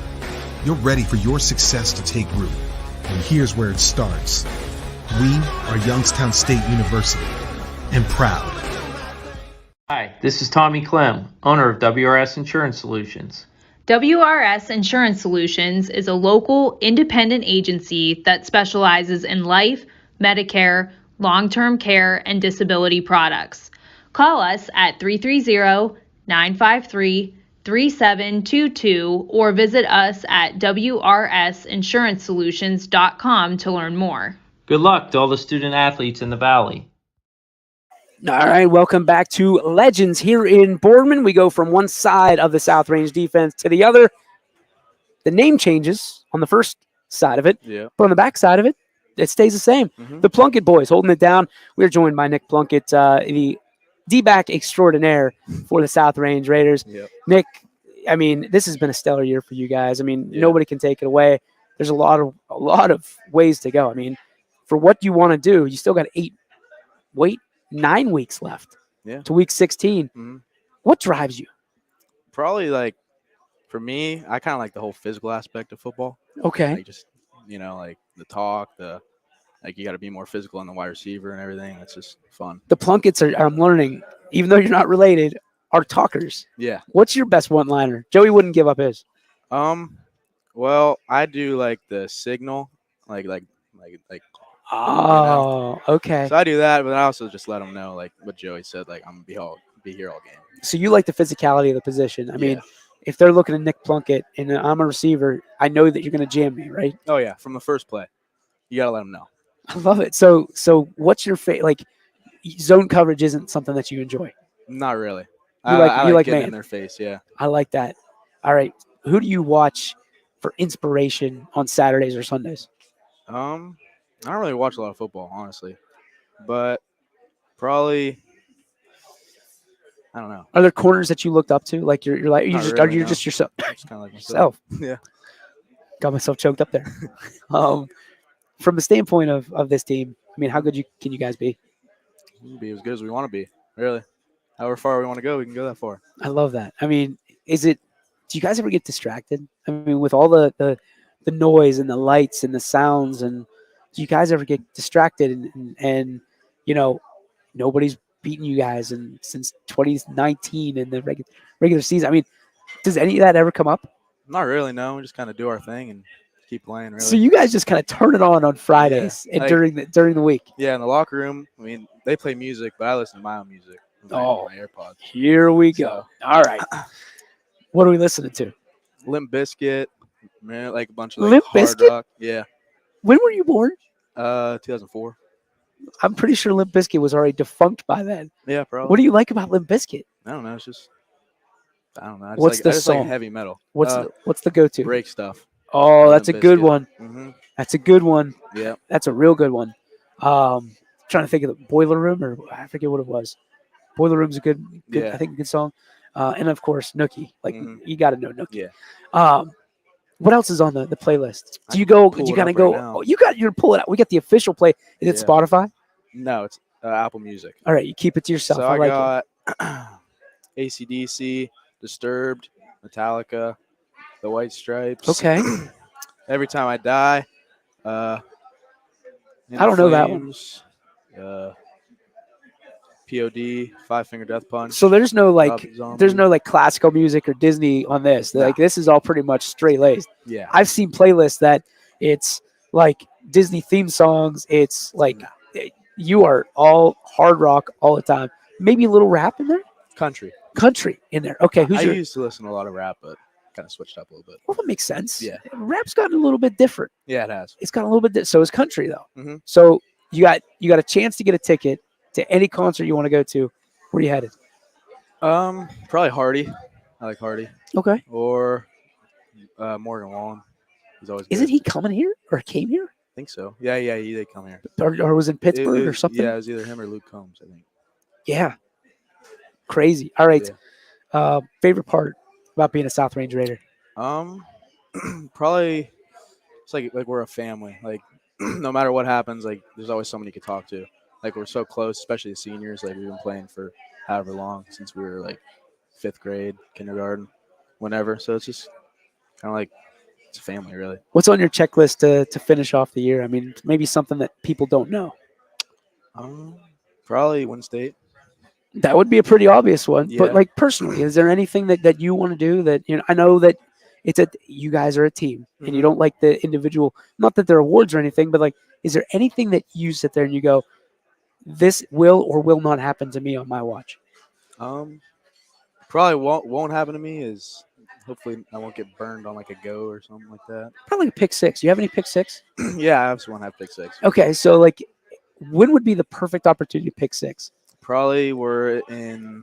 You're ready for your success to take root. And here's where it starts. We are Youngstown State University, and proud. Hi, this is Tommy Clem, owner of WRS Insurance Solutions. WRS Insurance Solutions is a local independent agency that specializes in life, Medicare, long-term care, and disability products. Call us at 330-953-3722 or visit us at wrsinsurancesolutions.com to learn more. Good luck to all the student athletes in the Valley. All right, welcome back to Legends here in Boardman. We go from one side of the South Range defense to the other. The name changes on the first side of it, but on the back side of it, it stays the same. The Plunkett boys holding it down. We're joined by Nick Plunkett, the D-back extraordinaire for the South Range Raiders. Nick, I mean, this has been a stellar year for you guys. I mean, nobody can take it away. There's a lot of ways to go. I mean, for what you want to do, you still got 9 weeks left to week 16. What drives you? Probably like for me, I kind of like the whole physical aspect of football. Okay. Like just, like the talk, like you got to be more physical on the wide receiver and everything. It's just fun. The Plunketts are, I'm learning, even though you're not related, are talkers. Yeah. What's your best one-liner? Joey wouldn't give up his. Well, I do like the signal, like. Oh, okay. So I do that, but I also just let them know, like what Joey said, like I'm gonna be here all game. So you like the physicality of the position. I mean, if they're looking at Nick Plunkett and I'm a receiver, I know that you're going to jam me, right? Oh yeah, from the first play, you gotta let them know. I love it. So what's your like? Zone coverage isn't something that you enjoy. Not really. You like getting man in their face. Yeah. I like that. All right. Who do you watch for inspiration on Saturdays or Sundays? I don't really watch a lot of football, honestly, but probably I don't know. Are there corners that you looked up to? Like you're like Not really, just yourself? Just kind of like myself. Yeah. Got myself choked up there. From the standpoint of this team, I mean, how good can you guys be? We can be as good as we want to be, really. however far we want to go, we can go that far. I love that. I mean, do you guys ever get distracted? I mean, with all the noise and the lights and the sounds, and do you guys ever get distracted and nobody's beaten you guys since 2019 in the regular season? I mean, does any of that ever come up? Not really, no. We just kind of do our thing and keep playing, really. So you guys just kind of turn it on Fridays and during the week. Yeah, in the locker room, I mean, they play music, but I listen to my own music. My AirPods. Here we go. All right. What are we listening to? Limp Bizkit, man, like a bunch of Limp hard Bizkit? rock. Yeah. When were you born? 2004. I'm pretty sure Limp Bizkit was already defunct by then. Yeah, probably. What do you like about Limp Bizkit? I don't know. It's just, I don't know. I What's the just song? like heavy metal. What's the go-to? Break Stuff. Oh, that's a good one. Mm-hmm. That's a good one. Yeah. That's a real good one. Trying to think of the Boiler Room, or I forget what it was. Boiler Room's a good Yeah. I think a good song. And of course, Nookie. Like you got to know Nookie. Yeah. What else is on the playlist? Do you go? Do you kind of go? Oh, you're pull it out. We got the official play. Is it Spotify? No, it's Apple Music. All right, you keep it to yourself. So I like got AC/DC, Disturbed, Metallica, The White Stripes. Okay. Every Time I Die. I don't know that one. POD, Five Finger Death Punch. So there's no classical music or Disney on this. Like this is all pretty much straight laced. Yeah. I've seen playlists that it's like Disney theme songs. It's like you are all hard rock all the time. Maybe a little rap in there. Country in there. Okay. I used to listen to a lot of rap, but kind of switched up a little bit. Well, that makes sense. Yeah. Rap's gotten a little bit different. Yeah, it has. It's got a little bit. So is country though. Mm-hmm. So you got a chance to get a ticket to any concert you want to go to. Where are you headed? Probably Hardy. I like Hardy. Okay. Or Morgan Wallen. He's always good. Isn't he coming here or came here? I think so. Yeah, they come here. Or was in Pittsburgh or something? Yeah, it was either him or Luke Combs, I think. Yeah. Crazy. All right. Yeah. Favorite part about being a South Range Raider? Probably it's like we're a family. Like no matter what happens, like there's always someone you can talk to. Like we're so close, especially the seniors. Like we've been playing for however long since we were like 5th grade, kindergarten, whenever. So it's just kind of like it's a family, really. What's on your checklist to finish off the year? I mean, maybe something that people don't know. Probably win state. That would be a pretty obvious one. Yeah. But like personally, is there anything that you want to do that I know that you guys are a team and you don't like the individual, not that they're awards or anything, but like, is there anything that you sit there and you go, this will or will not happen to me on my watch? Probably won't happen to me is hopefully I won't get burned on like a go or something like that. Probably a pick six. You have any pick six? Yeah, I just want to have pick six. Okay, so like, when would be the perfect opportunity to pick six? Probably we're in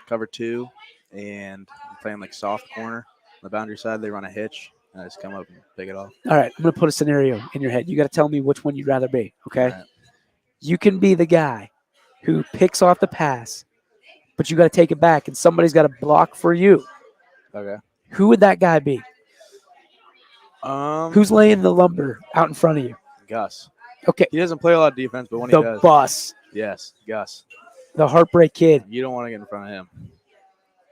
cover 2 and I'm playing like soft corner on the boundary side. They run a hitch and I just come up and pick it off. All right, I'm going to put a scenario in your head. You got to tell me which one you'd rather be, okay? Right. You can be the guy who picks off the pass, but you got to take it back and somebody's got to block for you. Okay. Who would that guy be? Who's laying the lumber out in front of you? Gus. Okay. He doesn't play a lot of defense, but when he does. The boss. Yes, Gus. The heartbreak kid. You don't want to get in front of him.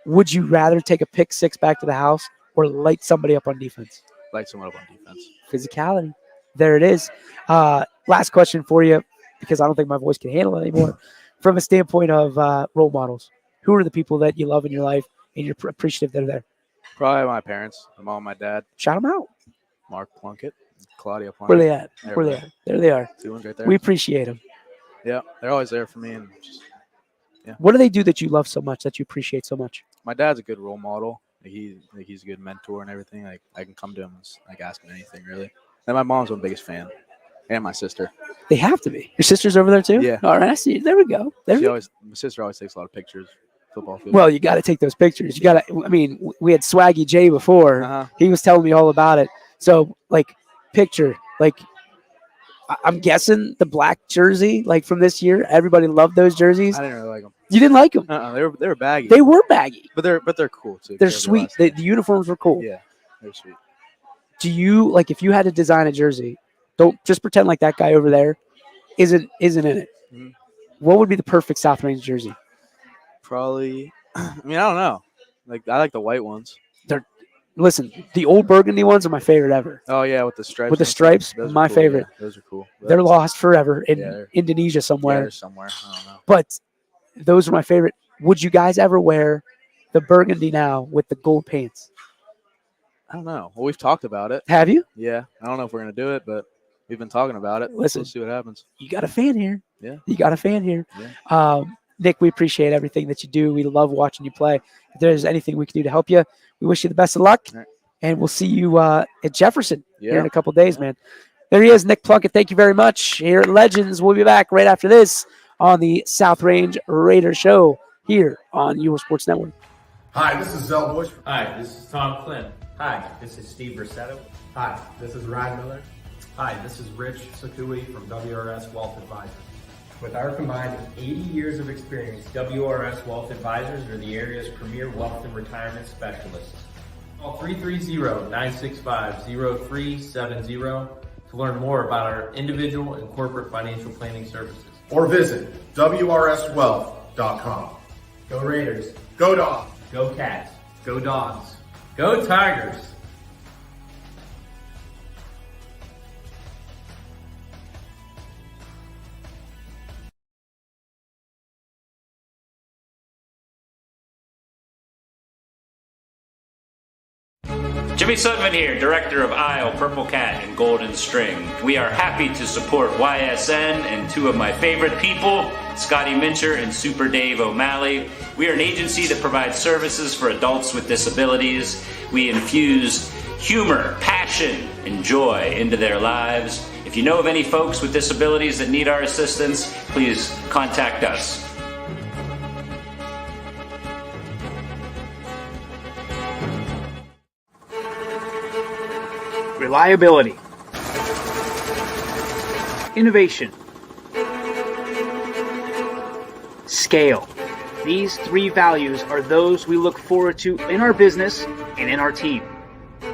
Would you rather take a pick six back to the house or light somebody up on defense? Light someone up on defense. Physicality. There it is. Last question for you, because I don't think my voice can handle it anymore. From a standpoint of role models, who are the people that you love in your life and you're appreciative they're there? Probably my parents, my mom, my dad. Shout them out. Mark Plunkett, Claudia Plunkett. Where they at? Where they at? There they are. Two ones right there. We appreciate them. Yeah, they're always there for me. And just, yeah. What do they do that you love so much, that you appreciate so much? My dad's a good role model. He's a good mentor and everything. Like I can come to him and like ask him anything really. And my mom's my biggest fan, and my sister. They have to be. Your sister's over there too? Yeah. All right, I see. There we go. My sister always takes a lot of pictures. Football field. Well, you got to take those pictures. You got to. I mean, we had Swaggy J before. Uh-huh. He was telling me all about it. So, like, picture, like, I'm guessing the black jersey, like from this year. Everybody loved those jerseys. I didn't really like them. You didn't like them? They were baggy. They were baggy, but they're cool too. They're sweet. The uniforms were cool. Yeah, they're sweet. Do you like if you had to design a jersey? Don't just pretend like that guy over there isn't in it. Mm-hmm. What would be the perfect South Range jersey? Probably. I mean, I don't know. Like I like the white ones. Listen, the old burgundy ones are my favorite ever. Oh yeah, with the stripes. With the stripes, Those are my cool, favorite. Yeah, those are cool. They're lost forever in they're- Indonesia Yeah, somewhere. they're somewhere. I don't know. But those are my favorite. Would you guys ever wear the burgundy now with the gold pants? I don't know. Well, we've talked about it. Have you? Yeah. I don't know if we're gonna do it, but we've been talking about it. Listen, We'll see what happens. You got a fan here. Yeah. You got a fan here. Yeah. Nick, we appreciate everything that you do. We love watching you play. If there's anything we can do to help you, we wish you the best of luck. All right. And we'll see you at Jefferson here in Yeah. a couple days, man. There he is, Nick Plunkett. Thank you very much. Here at Legends, we'll be back right after this on the South Range Raider Show here on Eurosports Network. Hi, this is Zell Bush. Hi, this is Tom Clem. Hi, this is Steve Versetto. Hi, this is Ryan Miller. Hi, this is Rich Sakui from WRS Wealth Advisors. With our combined 80 years of experience, WRS Wealth Advisors are the area's premier wealth and retirement specialists. Call 330-965-0370 to learn more about our individual and corporate financial planning services. Or visit WRSwealth.com. Go Raiders. Go Dogs. Go Cats. Go Dogs. Go Tigers. Jimmy Sudman here, Director of Isle, Purple Cat, and Golden String. We are happy to support YSN and two of my favorite people, Scotty Mincher and Super Dave O'Malley. We are an agency that provides services for adults with disabilities. We infuse humor, passion, and joy into their lives. If you know of any folks with disabilities that need our assistance, please contact us. Reliability, innovation, scale. These three values are those we look forward to in our business and in our team.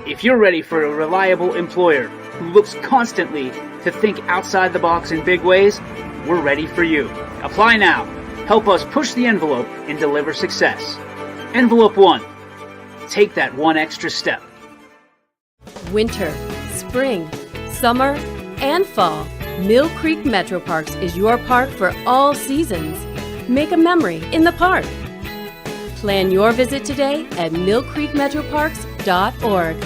If you're ready for a reliable employer who looks constantly to think outside the box in big ways, we're ready for you. Apply now. Help us push the envelope and deliver success. Envelope 1. Take that one extra step. Winter, spring, summer, and fall. Mill Creek Metro Parks is your park for all seasons. Make a memory in the park. Plan your visit today at millcreekmetroparks.org.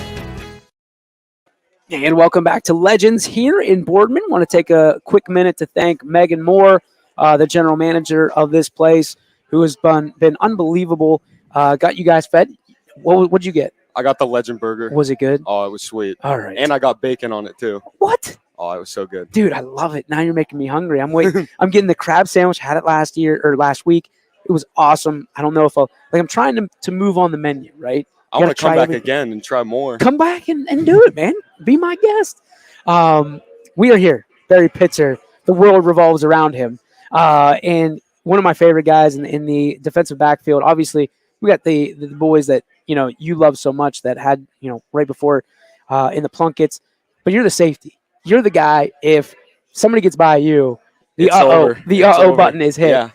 And welcome back to Legends here in Boardman. Want to take a quick minute to thank Megan Moore, the general manager of this place, who has been unbelievable. Got you guys fed. What'd you get? I got the Legend Burger. Was it good? Oh, it was sweet. All right. And I got bacon on it too. What? Oh, it was so good. Dude, I love it. Now you're making me hungry. I'm waiting. I'm getting the crab sandwich. Had it last week. It was awesome. I don't know if I'm trying to move on the menu, right? I want to come back again and try more. Come back and do it, man. Be my guest. We are here. Barry Pitzer. The world revolves around him. And one of my favorite guys in the defensive backfield. Obviously, we got the boys that you love so much that had right before in the Plunketts. But you're the safety. You're the guy. If somebody gets by you, the button is hit. Yeah.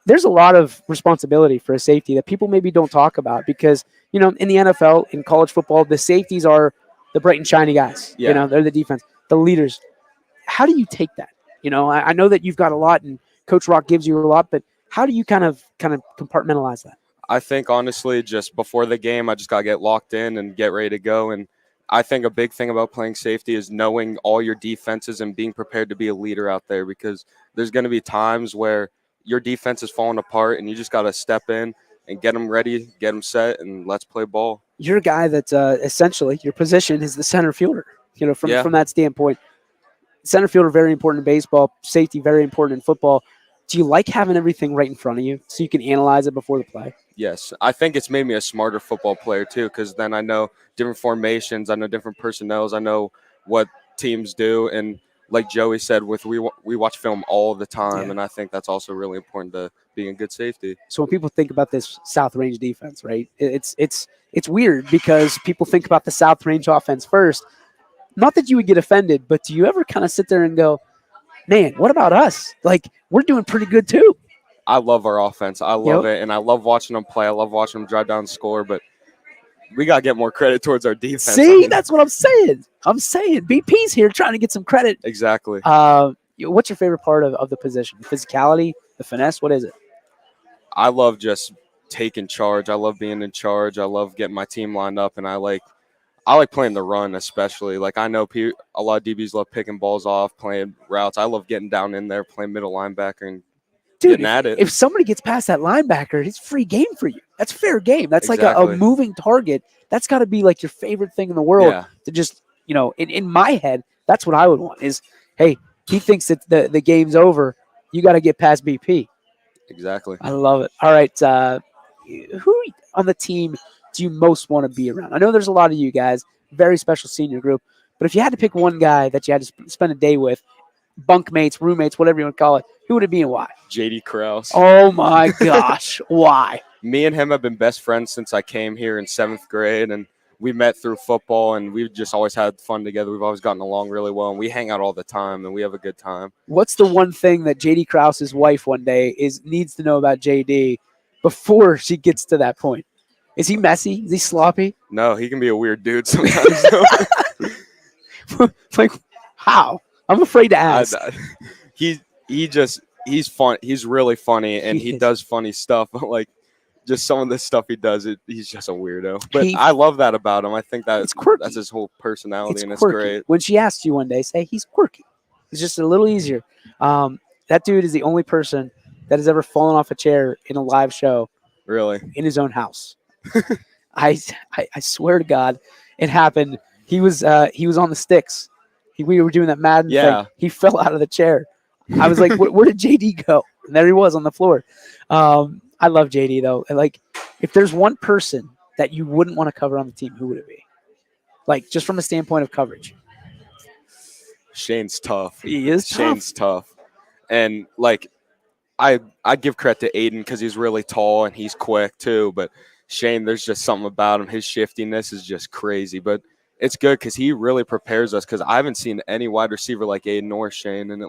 There's a lot of responsibility for a safety that people maybe don't talk about because, in the NFL, in college football, the safeties are the bright and shiny guys. Yeah. They're the defense, the leaders. How do you take that? I know that you've got a lot and Coach Rock gives you a lot, but how do you kind of compartmentalize that? I think, honestly, just before the game, I just got to get locked in and get ready to go. And I think a big thing about playing safety is knowing all your defenses and being prepared to be a leader out there because there's going to be times where your defense is falling apart and you just got to step in and get them ready, get them set, and let's play ball. You're a guy that essentially your position is the center fielder, from that standpoint. Center fielder, very important in baseball. Safety, very important in football. Do you like having everything right in front of you so you can analyze it before the play? Yes. I think it's made me a smarter football player too because then I know different formations, I know different personnels, I know what teams do. And like Joey said, we watch film all the time, and I think that's also really important to being a good safety. So when people think about this South Range defense, right, it's weird because people think about the South Range offense first. Not that you would get offended, but do you ever kind of sit there and go, man, what about us? Like, we're doing pretty good too. I love our offense. I love it, and I love watching them play. I love watching them drive down the score, but we got to get more credit towards our defense. See, that's what I'm saying. BP's here trying to get some credit. Exactly. What's your favorite part of the position? The physicality, the finesse? What is it? I love just taking charge. I love being in charge. I love getting my team lined up, and I like playing the run especially. Like I know a lot of DBs love picking balls off, playing routes. I love getting down in there, playing middle linebacker, and getting at it. If somebody gets past that linebacker, it's free game for you. That's fair game. That's Exactly. like a moving target. That's got to be like your favorite thing in the world to just, in my head, that's what I would want is, hey, he thinks that the game's over. You got to get past BP. Exactly. I love it. All right. Who on the team do you most want to be around? I know there's a lot of you guys, very special senior group, but if you had to pick one guy that you had to spend a day with, bunkmates, roommates, whatever you want to call it, who would it be and why? JD Krause. Oh my gosh. Why? Me and him have been best friends since I came here in 7th grade, and we met through football, and we've just always had fun together. We've always gotten along really well, and we hang out all the time, and we have a good time. What's the one thing that JD Krause's wife one day needs to know about JD before she gets to that point? Is he messy? Is he sloppy? No, he can be a weird dude sometimes. Like, how? I'm afraid to ask. He's fun. He's really funny, and he does funny stuff. But like, just some of the stuff he does, he's just a weirdo. But I love that about him. I think that's his whole personality, and it's great. When she asks you one day, say he's quirky. It's just a little easier. That dude is the only person that has ever fallen off a chair in a live show. Really? In his own house. I swear to God, it happened. He was on the sticks. We were doing that Madden thing. He fell out of the chair. I was like, where did JD go? And there he was on the floor. I love JD, though. Like, if there's one person that you wouldn't want to cover on the team, who would it be? Like, just from a standpoint of coverage. Shane's tough. He is Shane's tough. And, like, I give credit to Aiden because he's really tall and he's quick, too. But Shane, there's just something about him. His shiftiness is just crazy. But it's good because he really prepares us because I haven't seen any wide receiver like Aiden or Shane. And,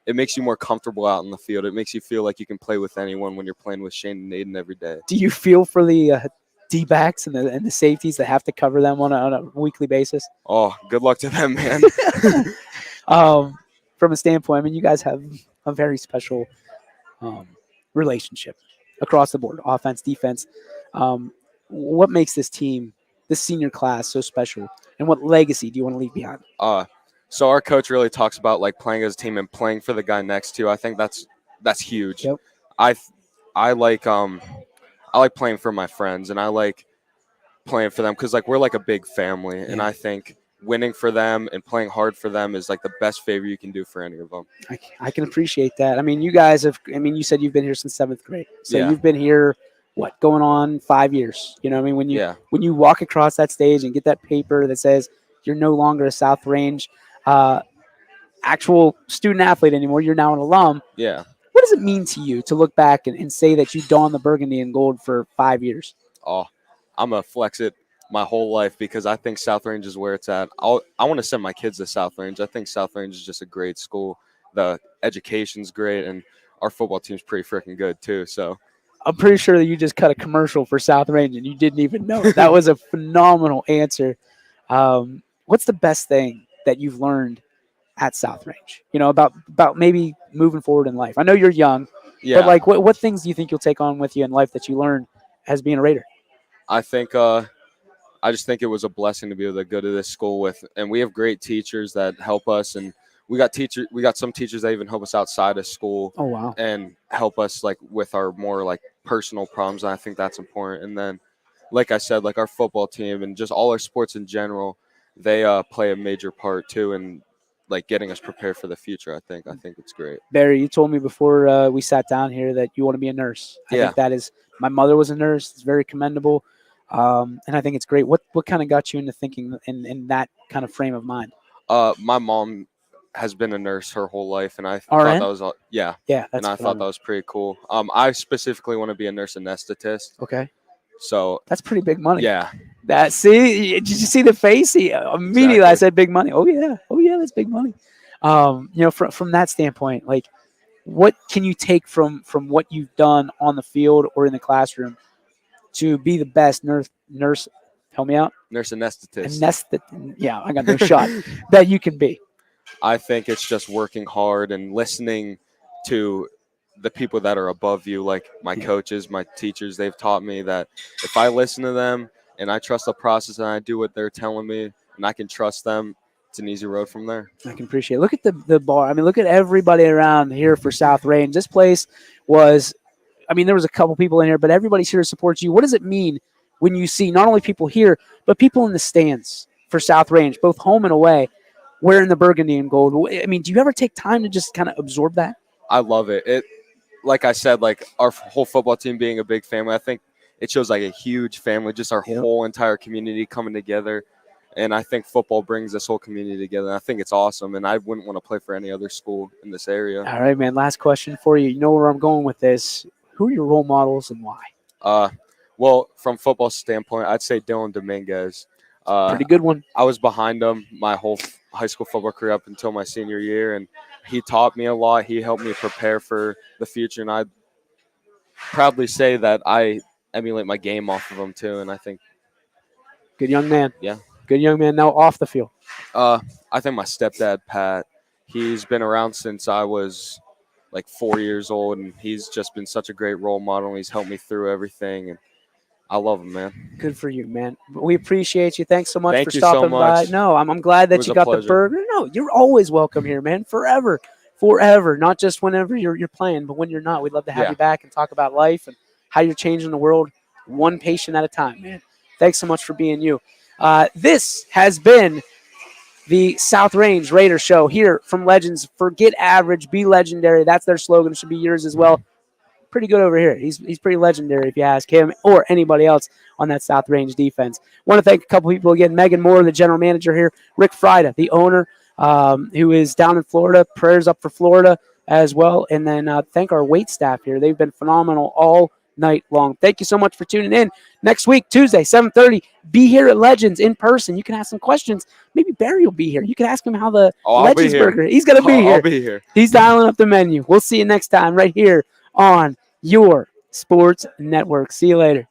it makes you more comfortable out in the field. It makes you feel like you can play with anyone when you're playing with Shane and Aiden every day. Do you feel for the D-backs and the safeties that have to cover them on a weekly basis? Oh, good luck to them, man. From a standpoint, I mean, you guys have a very special relationship across the board, offense, defense. What makes this team, this senior class, so special? And what legacy do you want to leave behind? So our coach really talks about like playing as a team and playing for the guy next to you. I think that's huge. Yep. I like playing for my friends, and I like playing for them because like we're like a big family, and I think winning for them and playing hard for them is like the best favor you can do for any of them. I can appreciate that. I mean, you guys have. I mean, you said you've been here since 7th grade, so you've been here. What, going on 5 years? You know what I mean? When you walk across that stage and get that paper that says you're no longer a South Range actual student athlete anymore, you're now an alum. Yeah. What does it mean to you to look back and say that you donned the burgundy and gold for 5 years? Oh, I'm going to flex it my whole life because I think South Range is where it's at. I want to send my kids to South Range. I think South Range is just a great school. The education's great, and our football team's pretty freaking good too. So I'm pretty sure that you just cut a commercial for South Range and you didn't even know it. That was a phenomenal answer. What's the best thing that you've learned at South Range, about maybe moving forward in life? I know you're young, but like what things do you think you'll take on with you in life that you learned as being a Raider? I think I just think it was a blessing to be able to go to this school with, and we have great teachers that help us, and we got some teachers that even help us outside of school. Oh wow. And help us like with our more like personal problems, and I think that's important. And then like I said, like our football team and just all our sports in general, they play a major part too in like getting us prepared for the future. I think it's great. Barry, you told me before we sat down here that you want to be a nurse. I think that is, my mother was a nurse. It's very commendable. And I think it's great. What kind of got you into thinking in that kind of frame of mind? My mom has been a nurse her whole life, and I thought that was that's and I thought that was pretty cool. I specifically want to be a nurse anesthetist. Okay. So that's pretty big money. Yeah. Did you see the face? Immediately I said big money. Oh yeah, that's big money. From that standpoint, like what can you take from what you've done on the field or in the classroom to be the best nurse? Help me out. Nurse anesthetist. Yeah, I got no shot. That you can be. I think it's just working hard and listening to the people that are above you, like my coaches, my teachers. They've taught me that if I listen to them and I trust the process and I do what they're telling me and I can trust them, it's an easy road from there. I can appreciate it. Look at the bar. I mean, look at everybody around here for South Range. This place was, I mean, there was a couple people in here, but everybody's here to support you. What does it mean when you see not only people here, but people in the stands for South Range, both home and away, wearing the burgundy and gold? I mean, do you ever take time to just kind of absorb that? I love it. Like I said, like our whole football team being a big family, I think it shows like a huge family, just our whole entire community coming together. And I think football brings this whole community together. And I think it's awesome. And I wouldn't want to play for any other school in this area. All right, man. Last question for you. You know where I'm going with this. Who are your role models and why? Well, from football standpoint, I'd say Dylan Dominguez. Pretty good one. I was behind him my whole high school football career up until my senior year, and he taught me a lot. He helped me prepare for the future, and I'd proudly say that I emulate my game off of him too. And I think good young man. Yeah, good young man. Now off the field. I think my stepdad Pat. He's been around since I was like 4 years old, and he's just been such a great role model. And he's helped me through everything, and I love him, man. Good for you, man. We appreciate you. Thanks so much Thank for you stopping so much. by. No, I'm glad that It was you a got the pleasure. burger. No, you're always welcome here, man. Forever. Not just whenever you're playing, but when you're not. We'd love to have you back and talk about life and how you're changing the world one patient at a time, man. Thanks so much for being you. This has been the South Range Raider Show here from Legends. Forget average, be legendary. That's their slogan. It should be yours as well. Pretty good over here. He's pretty legendary if you ask him or anybody else on that South Range defense. Want to thank a couple people again. Megan Moore, the general manager here. Rick Frida, the owner, who is down in Florida. Prayers up for Florida as well. And then thank our wait staff here. They've been phenomenal all night long. Thank you so much for tuning in. Next week, Tuesday, 7:30, be here at Legends in person. You can ask some questions. Maybe Barry will be here. You can ask him how the Legends burger. He's going to be here. I'll be here. He's dialing up the menu. We'll see you next time right here on your Sports Network. See you later.